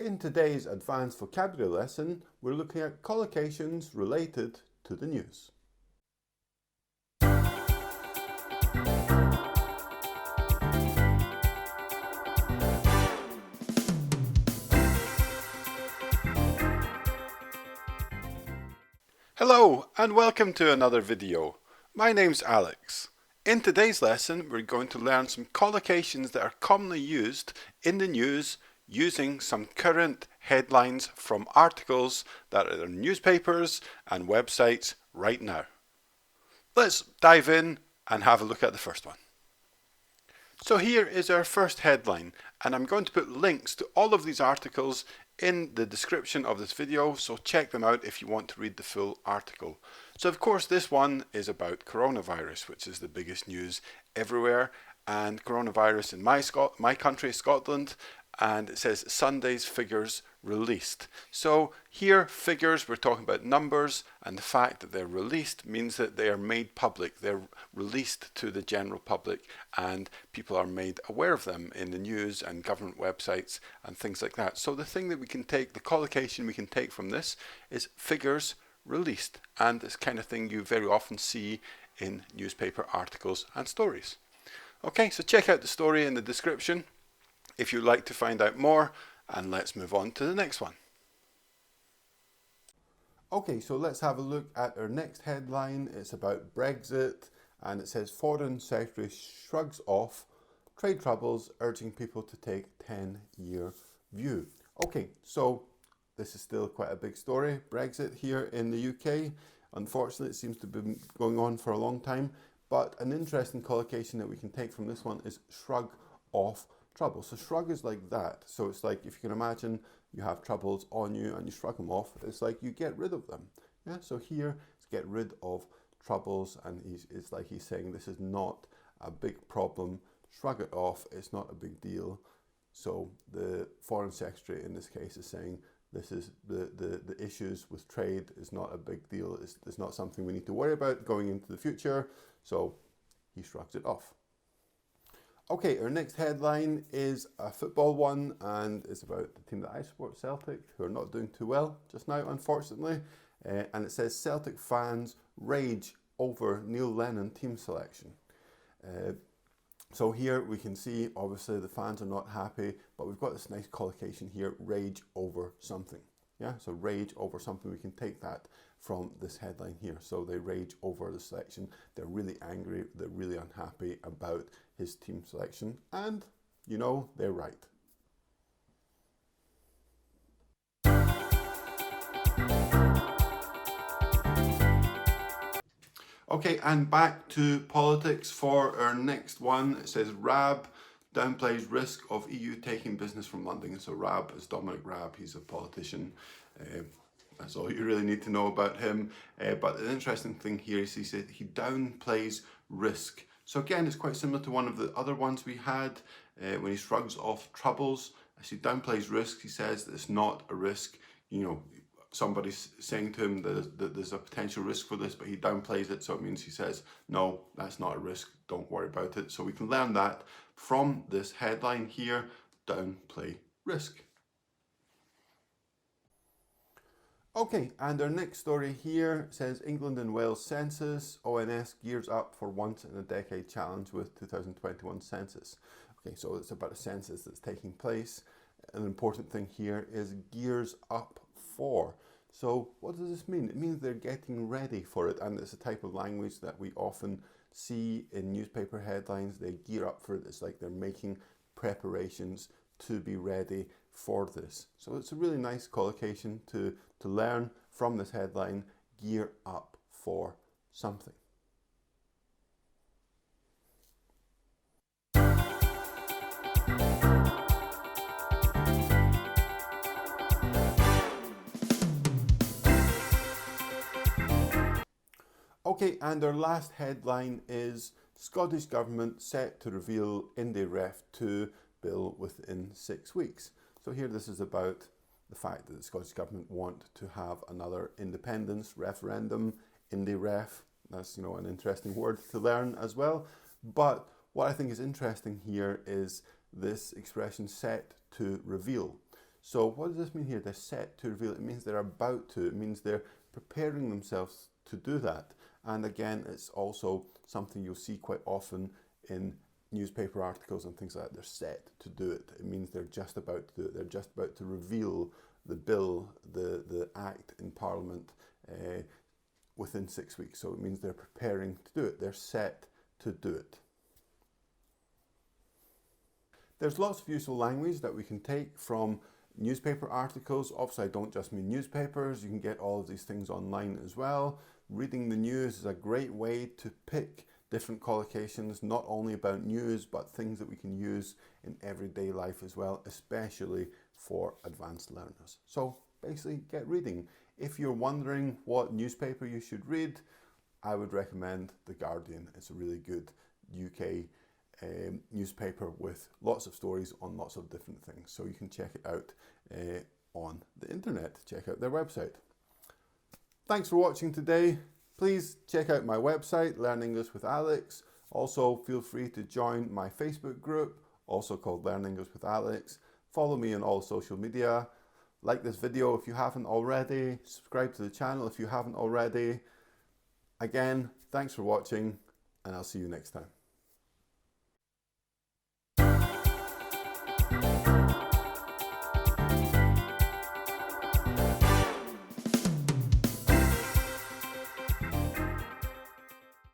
In today's advanced vocabulary lesson, we're looking at collocations related to the news. Hello and welcome to another video. My name's Alex. In today's lesson, we're going to learn some collocations that are commonly used in the news using some current headlines from articles that are in newspapers and websites right now. Let's dive in and have a look at the first one. So here is our first headline, and I'm going to put links to all of these articles in the description of this video, so check them out if you want to read the full article. So of course this one is about coronavirus, which is the biggest news everywhere, and coronavirus in my country, Scotland, and it says Sunday's figures released. So here figures, we're talking about numbers, and the fact that they're released means that they are made public. They're released to the general public and people are made aware of them in the news and government websites and things like that. So the thing that we can take, the collocation we can take from this is figures released, and this kind of thing you very often see in newspaper articles and stories. Okay, so check out the story in the description if you'd like to find out more, and let's move on to the next one. Okay, so let's have a look at our next headline. It's about Brexit, and it says Foreign Secretary shrugs off trade troubles, urging people to take 10-year view. Okay, so this is still quite a big story, Brexit here in the UK. Unfortunately, it seems to have been going on for a long time, but an interesting collocation that we can take from this one is shrug off trouble. So shrug is like that. So it's like, if you can imagine you have troubles on you and you shrug them off, it's like you get rid of them. Yeah. So here it's get rid of troubles, and it's like he's saying this is not a big problem. Shrug it off. It's not a big deal. So the Foreign Secretary in this case is saying this is the issues with trade is not a big deal. It's not something we need to worry about going into the future. So he shrugs it off. Okay, our next headline is a football one, and it's about the team that I support, Celtic, who are not doing too well just now, unfortunately. And it says Celtic fans rage over Neil Lennon team selection. So here we can see, obviously, the fans are not happy, but we've got this nice collocation here, rage over something. Yeah, so rage over something, we can take that from this headline here. So they rage over the selection. They're really angry. They're really unhappy about his team selection. And, you know, they're right. Okay, and back to politics for our next one. It says Raab downplays risk of EU taking business from London. So Raab is Dominic Raab. He's a politician. That's all you really need to know about him. But the interesting thing here is he said he downplays risk. So again, it's quite similar to one of the other ones we had when he shrugs off troubles. As he downplays risk, he says that it's not a risk. You know, somebody's saying to him that there's a potential risk for this, but he downplays it. So it means he says, no, that's not a risk. Don't worry about it. So we can learn that from this headline here, downplay risk. Okay, and our next story here says England and Wales Census, ONS gears up for once in a decade challenge with 2021 census. Okay, so it's about a census that's taking place. An important thing here is gears up for. So what does this mean? It means they're getting ready for it, and it's a type of language that we often see in newspaper headlines. They gear up for it. It's like they're making preparations to be ready for this. So it's a really nice collocation to learn from this headline, gear up for something. Okay, and our last headline is Scottish Government set to reveal IndyRef 2 bill within 6 weeks. So here this is about the fact that the Scottish Government want to have another independence referendum, IndyRef. That's, you know, an interesting word to learn as well. But what I think is interesting here is this expression set to reveal. So what does this mean here? They're set to reveal. It means they're about to. It means they're preparing themselves to do that. And again, it's also something you'll see quite often in newspaper articles and things like that. They're set to do it. It means they're just about to do it. They're just about to reveal the bill, the act in Parliament within 6 weeks. So it means they're preparing to do it. They're set to do it. There's lots of useful language that we can take from newspaper articles. Obviously, I don't just mean newspapers. You can get all of these things online as well. Reading the news is a great way to pick different collocations, not only about news, but things that we can use in everyday life as well, especially for advanced learners. So basically, get reading. If you're wondering what newspaper you should read, I would recommend The Guardian. It's a really good UK newspaper with lots of stories on lots of different things. So you can check it out on the internet. Check out their website. Thanks for watching today. Please check out my website, Learn English with Alex. Also, feel free to join my Facebook group, also called Learn English with Alex. Follow me on all social media. Like this video if you haven't already. Subscribe to the channel if you haven't already. Again, thanks for watching, and I'll see you next time.